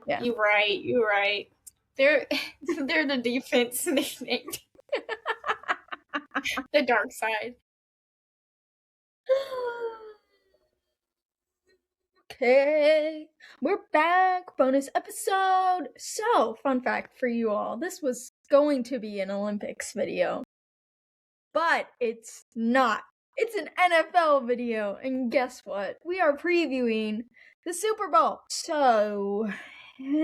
Yeah. You're right. They're the defense nicknamed the dark side. Okay, we're back. Bonus episode. So, fun fact for you all. This was going to be an Olympics video, but it's not. It's an NFL video, and guess what? We are previewing the Super Bowl. So, we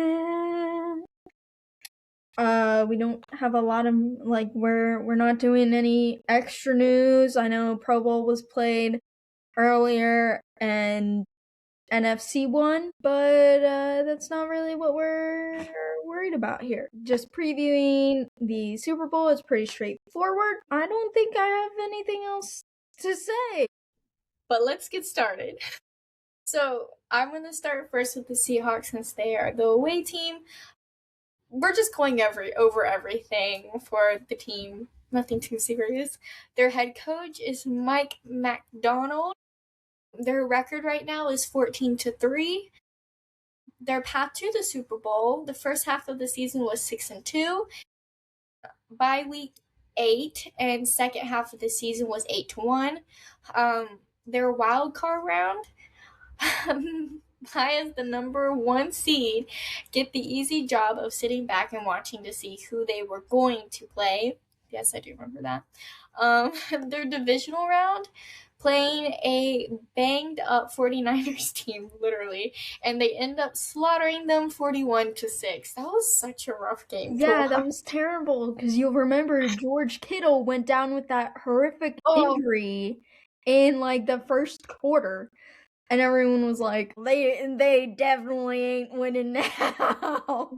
don't have a lot of, like, we're not doing any extra news. I know Pro Bowl was played earlier, and NFC won, but that's not really what we're worried about here. Just previewing the Super Bowl is pretty straightforward. I don't think I have anything else to say. But let's get started. So I'm going to start first with the Seahawks since they are the away team. We're just going over everything for the team. Nothing too serious. Their head coach is Mike McDonald. Their record right now is 14-3. Their path to the Super Bowl, the first half of the season was 6-2. By week 8 and second half of the season was 8-1. Their wild card round, as the number 1 seed, get the easy job of sitting back and watching to see who they were going to play. Yes, I do remember that. Their divisional round, playing a banged up 49ers team, literally, and they end up slaughtering them 41-6. That was such a rough game. Yeah, that was terrible, because you'll remember George Kittle went down with that horrific injury in, like, the first quarter, and everyone was like, they definitely ain't winning now.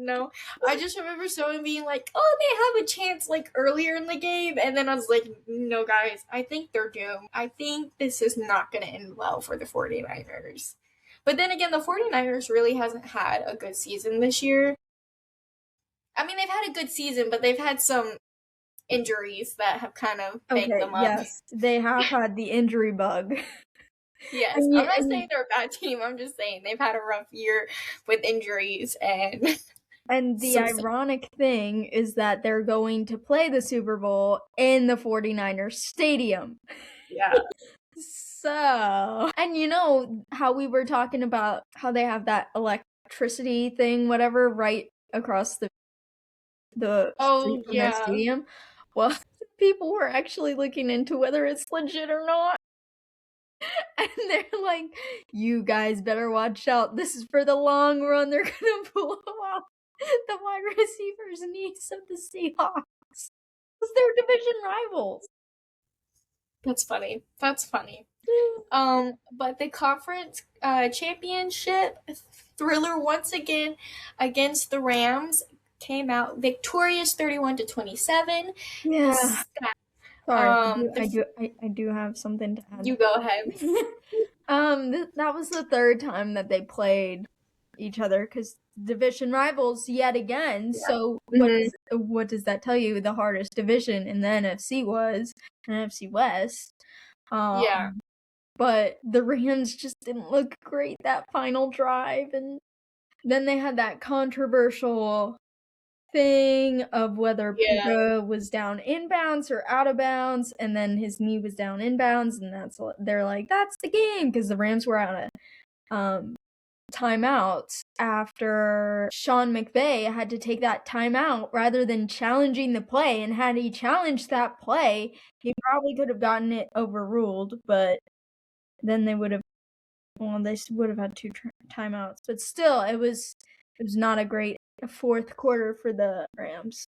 No. I just remember someone being like, oh, they have a chance, like, earlier in the game, and then I was like, no, guys, I think they're doomed. I think this is not going to end well for the 49ers. But then again, the 49ers really hasn't had a good season this year. I mean, they've had a good season, but they've had some injuries that have kind of banged them up. Yes, they have had the injury bug. Yes, I'm not saying they're a bad team. I'm just saying they've had a rough year with injuries and... And the ironic thing is that they're going to play the Super Bowl in the 49ers stadium. Yeah. So, and you know how we were talking about how they have that electricity thing, whatever, right across the street from their stadium? Well, people were actually looking into whether it's legit or not. And they're like, you guys better watch out. This is for the long run. They're going to blow off the wide receivers' knees of the Seahawks. Because they're division rivals. That's funny. But the conference championship thriller once again against the Rams came out victorious 31-27. Yeah. Sorry, I do have something to add. You go ahead. That was the third time that they played each other, because division rivals yet again. Yeah. So what does that tell you? The hardest division in the NFC was NFC West. Yeah. But the Rams just didn't look great that final drive, and then they had that controversial thing of whether Puka was down inbounds or out of bounds, and then his knee was down inbounds, and they're like, that's the game, because the Rams were out of timeouts after Sean McVay had to take that timeout rather than challenging the play, and had he challenged that play, he probably could have gotten it overruled, but then they would have had 2 timeouts, but still, it was not a great fourth quarter for the Rams.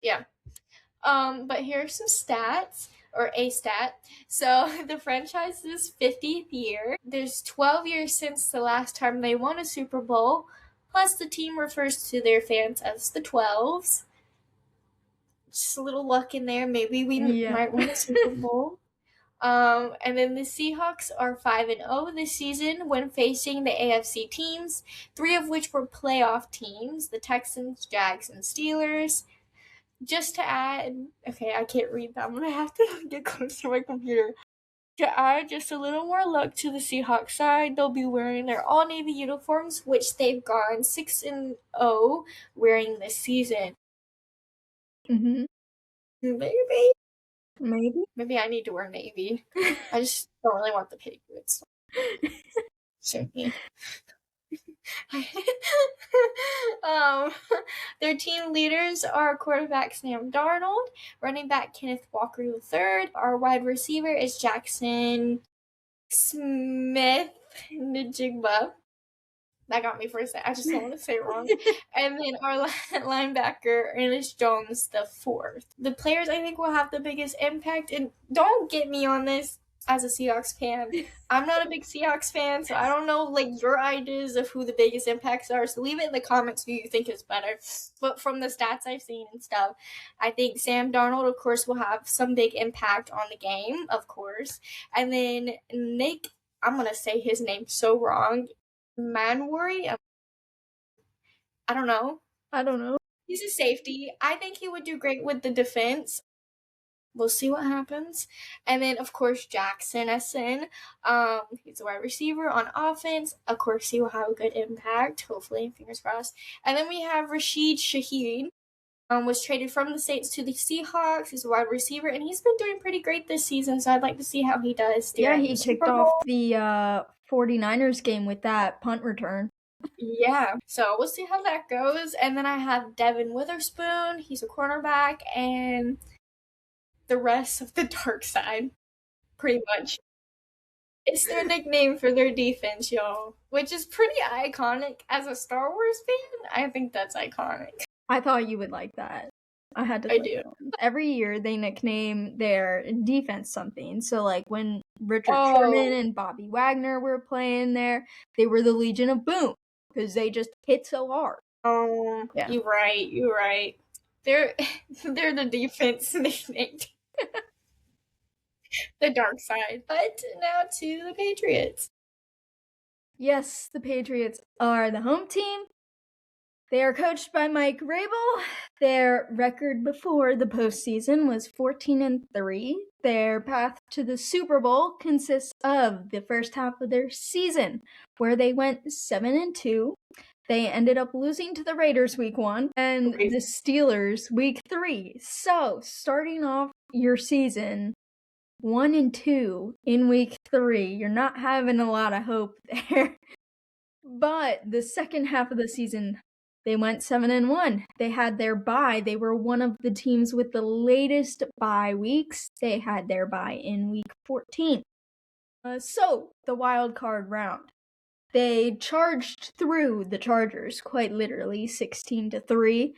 Yeah. But here's some stats, or a stat. So the franchise's 50th year. There's 12 years since the last time they won a Super Bowl. Plus, the team refers to their fans as the 12s. Just a little luck in there. Maybe we might win a Super Bowl. And then the Seahawks are 5-0 this season when facing the AFC teams, 3 of which were playoff teams, the Texans, Jags, and Steelers. Just to add, okay, I can't read that. I'm going to have to get close to my computer. To add just a little more luck to the Seahawks side, they'll be wearing their all navy uniforms, which they've gone 6-0 wearing this season. Mm-hmm. Maybe I need to wear navy. I just don't really want the Patriots. Certainly. Their team leaders are quarterback Sam Darnold, running back Kenneth Walker III. Our wide receiver is Jaxon Smith Njigba. That got me for a second. I just don't want to say it wrong. And then our linebacker, Ernest Jones the fourth. The players I think will have the biggest impact, and don't get me on this as a Seahawks fan. I'm not a big Seahawks fan, so I don't know like your ideas of who the biggest impacts are. So leave it in the comments who you think is better. But from the stats I've seen and stuff, I think Sam Darnold, of course, will have some big impact on the game, of course. And then Nick, I'm gonna say his name so wrong. Manworry? I don't know. He's a safety. I think he would do great with the defense. We'll see what happens. And then, of course, Jaxon SN. He's a wide receiver on offense. Of course, he will have a good impact. Hopefully, fingers crossed. And then we have Rashid Shaheed. Was traded from the Saints to the Seahawks. He's a wide receiver, and he's been doing pretty great this season, so I'd like to see how he does. Yeah, he kicked off the 49ers game with that punt return. Yeah, so we'll see how that goes. And then I have Devin Witherspoon. He's a cornerback, and the rest of the dark side, pretty much. It's their nickname for their defense, y'all, which is pretty iconic. As a Star Wars fan, I think that's iconic. I thought you would like that. I do. Every year they nickname their defense something. So like when Richard Sherman and Bobby Wagner were playing there, they were the Legion of Boom because they just hit so hard. Yeah. You're right. They're the defense nicknamed. The dark side. But now to the Patriots. Yes, the Patriots are the home team. They are coached by Mike Rabel. Their record before the postseason was 14-3. Their path to the Super Bowl consists of the first half of their season, where they went 7-2. They ended up losing to the Raiders week 1 and the Steelers week 3. So, starting off your season 1-2 in week 3, you're not having a lot of hope there. But the second half of the season, they went 7-1. They had their bye. They were one of the teams with the latest bye weeks. They had their bye in week 14. So, the wild card round. They charged through the Chargers, quite literally, 16-3.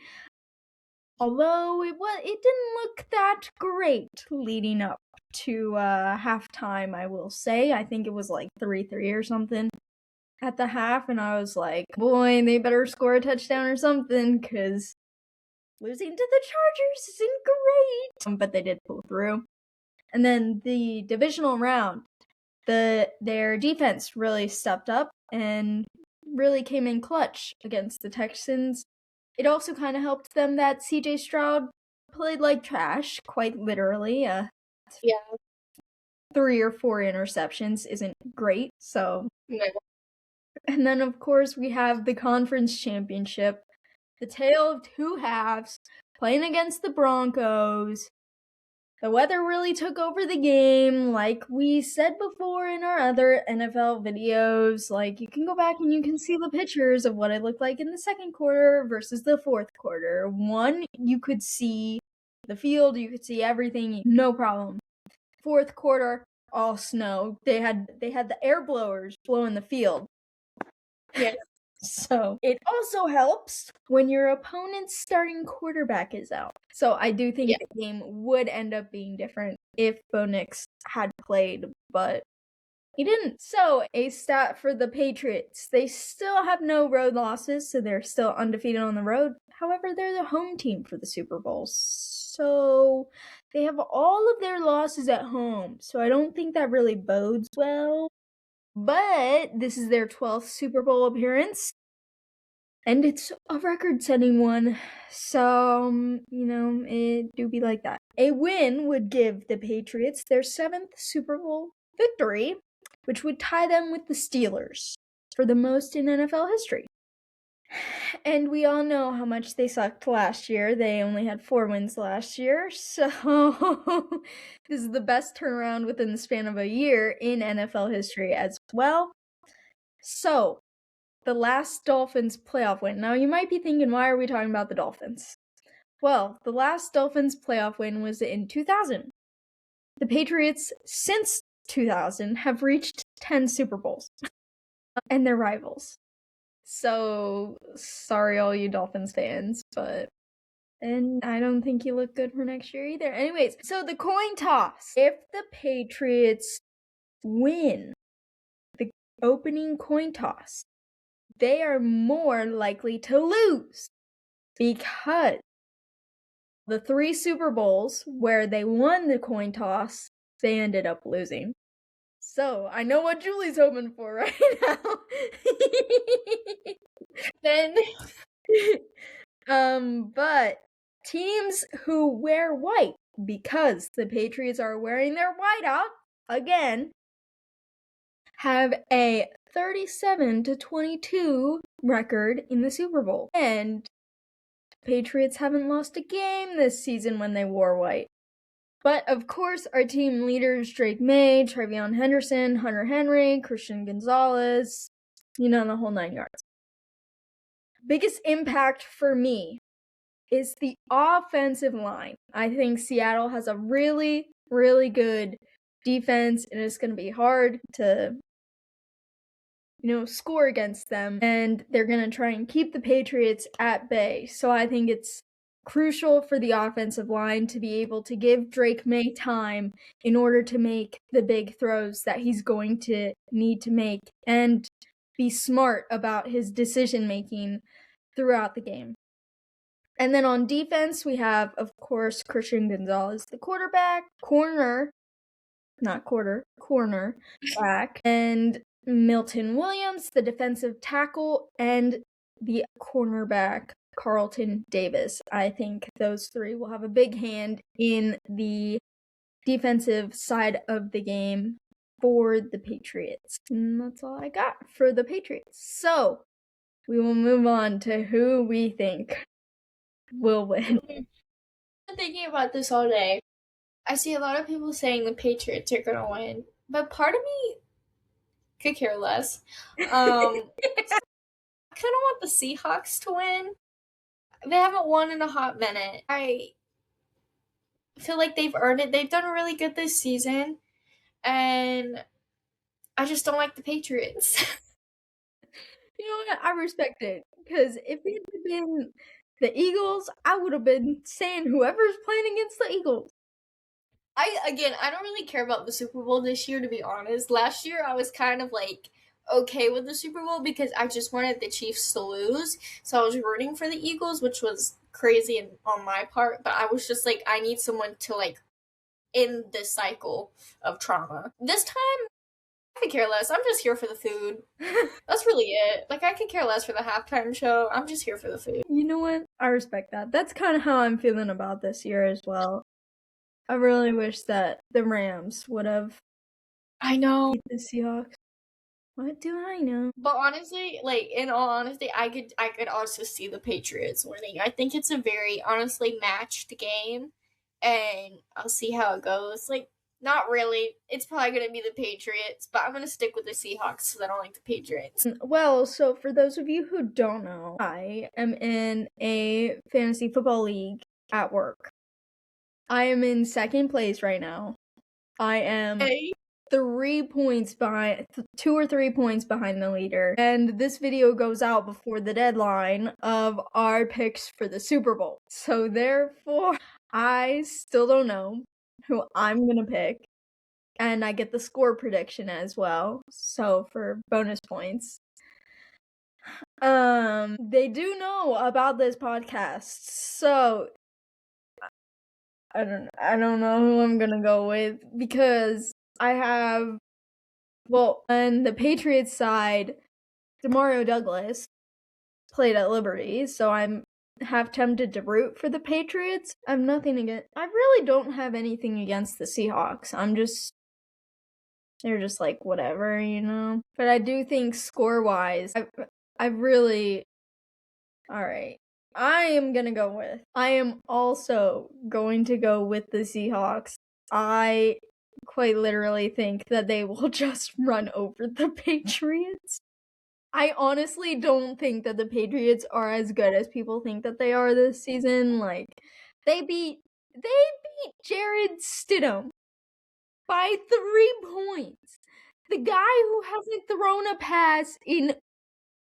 Although it didn't look that great leading up to halftime, I will say. I think it was like 3-3 or something at the half, and I was like, boy, they better score a touchdown or something, because losing to the Chargers isn't great. But they did pull through. And then the divisional round, their defense really stepped up and really came in clutch against the Texans. It also kind of helped them that CJ Stroud played like trash, quite literally. 3 or 4 interceptions isn't great, so... Yeah. And then, of course, we have the conference championship, the tale of two halves, playing against the Broncos. The weather really took over the game, like we said before in our other NFL videos. Like, you can go back and you can see the pictures of what it looked like in the second quarter versus the fourth quarter. One, you could see the field, you could see everything, no problem. Fourth quarter, all snow. They had the air blowers blowing the field. Yeah. So it also helps when your opponent's starting quarterback is out. So I do think the game would end up being different if Bo Nix had played, but he didn't. So a stat for the Patriots. They still have no road losses, so they're still undefeated on the road. However, they're the home team for the Super Bowl. So they have all of their losses at home. So I don't think that really bodes well. But this is their 12th Super Bowl appearance. And it's a record-setting one. So, it do be like that. A win would give the Patriots their 7th Super Bowl victory, which would tie them with the Steelers for the most in NFL history. And we all know how much they sucked last year. They only had 4 wins last year, so this is the best turnaround within the span of a year in NFL history as well. So, the last Dolphins playoff win. Now, you might be thinking, why are we talking about the Dolphins? Well, the last Dolphins playoff win was in 2000. The Patriots, since 2000, have reached 10 Super Bowls. And they're rivals. So, sorry all you Dolphins fans, and I don't think you look good for next year either. Anyways, so the coin toss. If the Patriots win the opening coin toss, they are more likely to lose because the 3 Super Bowls where they won the coin toss, they ended up losing. So, I know what Julie's hoping for right now. Then, but teams who wear white, because the Patriots are wearing their white out again, have a 37-22 record in the Super Bowl. And Patriots haven't lost a game this season when they wore white. But of course, our team leaders, Drake Maye, Trevion Henderson, Hunter Henry, Christian Gonzalez, the whole 9 yards. Biggest impact for me is the offensive line. I think Seattle has a really, really good defense, and it's going to be hard to, score against them. And they're going to try and keep the Patriots at bay. So I think it's crucial for the offensive line to be able to give Drake Maye time in order to make the big throws that he's going to need to make and be smart about his decision making throughout the game. And then on defense, we have, of course, Christian Gonzalez, the cornerback, and Milton Williams, the defensive tackle, and the cornerback, Carlton Davis. I think those 3 will have a big hand in the defensive side of the game for the Patriots. And that's all I got for the Patriots. So, we will move on to who we think will win. I'm thinking about this all day. I see a lot of people saying the Patriots are going to win, but part of me could care less. I kind of want the Seahawks to win. They haven't won in a hot minute. I feel like they've earned it. They've done really good this season, and I just don't like the Patriots. You know what? I respect it, because if it had been the Eagles, I would have been saying whoever's playing against the Eagles. I don't really care about the Super Bowl this year, to be honest. Last year, I was kind of like okay with the Super Bowl because I just wanted the Chiefs to lose. So I was rooting for the Eagles, which was crazy on my part. But I was just like, I need someone to end this cycle of trauma. This time, I could care less. I'm just here for the food. That's really it. I could care less for the halftime show. I'm just here for the food. You know what? I respect that. That's kind of how I'm feeling about this year as well. I really wish that the Rams would have. I know. The Seahawks. What do I know? But honestly, in all honesty, I could also see the Patriots winning. I think it's a very honestly matched game, and I'll see how it goes. Not really. It's probably going to be the Patriots, but I'm going to stick with the Seahawks because I don't like the Patriots. Well, so for those of you who don't know, I am in a fantasy football league at work. I am in second place right now. I am 3 points behind, 2 or 3 points behind the leader. And this video goes out before the deadline of our picks for the Super Bowl. So therefore, I still don't know who I'm gonna pick. And I get the score prediction as well. So for bonus points. They do know about this podcast. So I don't know who I'm gonna go with, because I have, on the Patriots side, Demario Douglas played at Liberty, so I'm half tempted to root for the Patriots. I really don't have anything against the Seahawks. I'm just they're just like, whatever, you know? But I do think score-wise, I really... Alright. I am also going to go with the Seahawks. I quite literally think that they will just run over the Patriots. I honestly don't think that the Patriots are as good as people think that they are this season. Like, they beat Jared Stidham by 3 points. The guy who hasn't thrown a pass in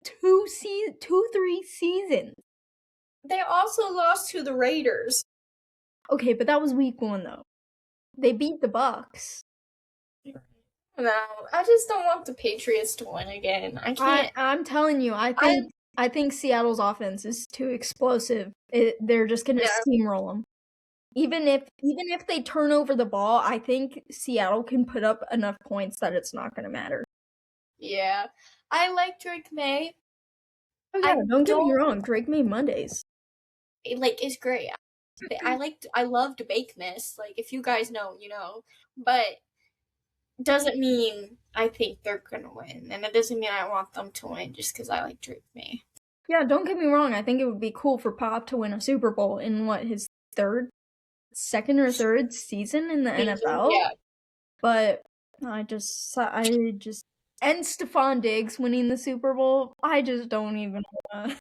3 seasons. They also lost to the Raiders. Okay, but that was week 1 though. They beat the Bucks. No, I just don't want the Patriots to win again. I can't. I'm telling you, I think Seattle's offense is too explosive. They're just gonna steamroll them. Even if they turn over the ball, I think Seattle can put up enough points that it's not gonna matter. Yeah, I like Drake Maye. Oh yeah, don't get me wrong, Drake Maye Mondays. Like, it's great. I loved Bakeness. Like, if you guys know, you know. But doesn't mean I think they're gonna win, and it doesn't mean I want them to win just because I like Drake Maye. Yeah, don't get me wrong. I think it would be cool for Pop to win a Super Bowl in his second or third season in the NFL. Yeah. But I just and Stephon Diggs winning the Super Bowl. I just don't even wanna.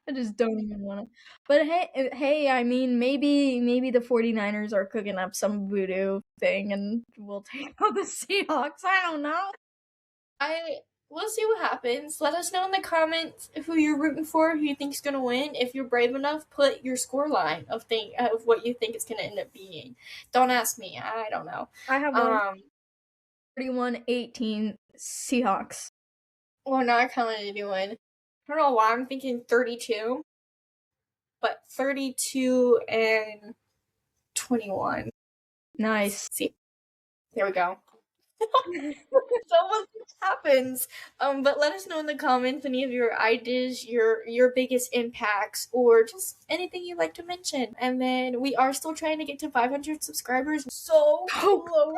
But hey, I mean, maybe the 49ers are cooking up some voodoo thing and we'll take out the Seahawks. I don't know. We'll see what happens. Let us know in the comments who you're rooting for, who you think is gonna win. If you're brave enough, put your score line of what you think it's gonna end up being. Don't ask me. I don't know. I have one. 31-18 Seahawks. Well, now I kind of need to do one. I don't know why I'm thinking 32, but 32-21. Nice. See, there we go. So what happens? But let us know in the comments any of your ideas, your biggest impacts, or just anything you'd like to mention. And then we are still trying to get to 500 subscribers. So close.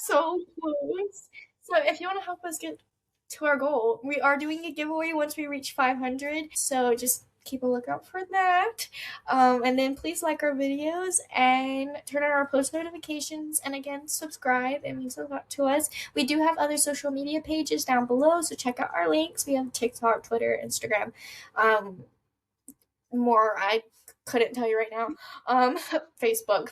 So close. So if you want to help us get to our goal, we are doing a giveaway once we reach 500. So just keep a lookout for that. And then please like our videos and turn on our post notifications. And again, subscribe. It means a lot to us. We do have other social media pages down below, so check out our links. We have TikTok, Twitter, Instagram. More I couldn't tell you right now. Facebook.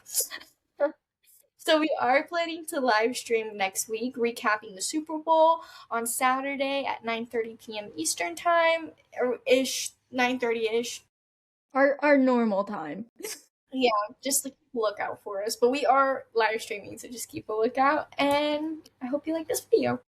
So we are planning to live stream next week, recapping the Super Bowl on Saturday at 9:30 p.m. Eastern time, ish, 9:30-ish. Our normal time. Yeah, just keep a lookout for us. But we are live streaming, so just keep a lookout. And I hope you like this video.